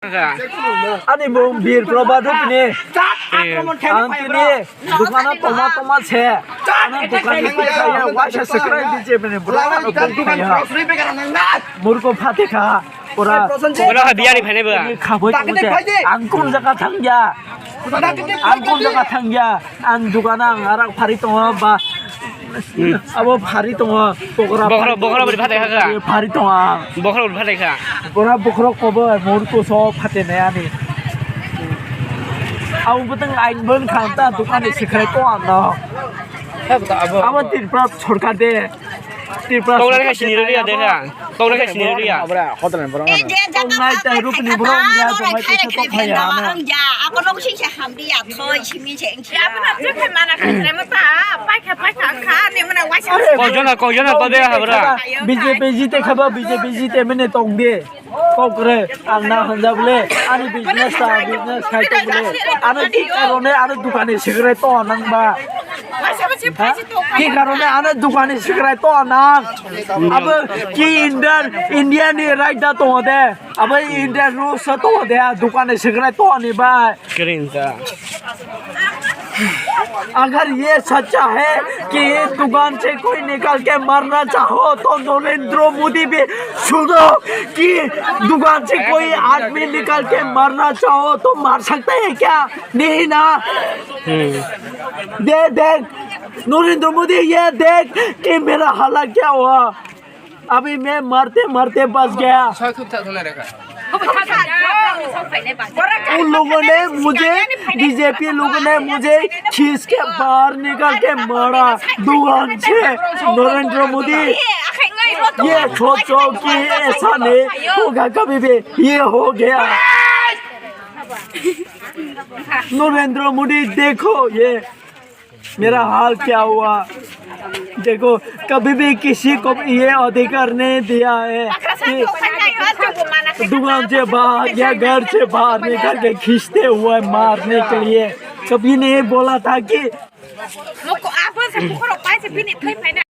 Ani mau bir proba tu ni, anti ni, dukanan toma se, anak dukan itu saya wajah sekarang di sini ni, bukan dukan ya, murko pati kah, pura, biar di mana berang? kabut macam, angkun jaga tangja, angkun jaga tangja, an dukanan arak pari toma ba. Abo pari toma, bokro berpati kah? pari toma, bokro berpati kah? pura bokro kobo murko so pati ni ani. Aku betul ain bun kanta dukan di sekarang tu anda. Aku tidak sorkan deh. Kau nak sini dulu ya, deh kan? Kau nak sini dulu ya. Tungai terus ni belum ya, tungai terus kau kaya mana? Aku nak sih cakap dia, kau cimi ceng. Apa nak cakap mana kan? Nama tak, pakai kan? Ni mana wajah? Kau jangan pada ya, berang. BJP jite khabar BJP jite mana tong deh. Kau kere, anak hendak boleh, ane business kaya tu boleh. Ane di karone ane dukan di sekarang tu anang ba. Ki karone ane dukan di sekarang tu anang. Apa ki Indian ni right dah tu ada. Apa Indian rules tu ada. Dukan di sekarang tu ane ba. Keren tak? अगर ये सच्चा है कि ये दुकान से कोई निकल के मरना चाहो तो नरेंद्र मोदी भी सुनो कि दुकान से कोई आदमी निकल के मरना चाहो तो मार सकते हैं क्या? नहीं ना। देख नरेंद्र मोदी ये देख कि मेरा हालत क्या हुआ। अभी मैं मरते मरते बच गया। उन लोगों ने मुझे बीजेपी लोगों ने मुझे खींच के बाहर निकल के मारा दुकान से। नरेंद्र मोदी ये सोचो कि ऐसा नहीं होगा कभी भी, ये हो गया। नरेंद्र मोदी देखो ये मेरा हाल क्या हुआ। देखो कभी भी किसी को ये अधिकार नहीं दिया है कि दुकान से बाहर या घर से बाहर निकल के खींचते हुए मारने के लिए। कभी नहीं बोला था कि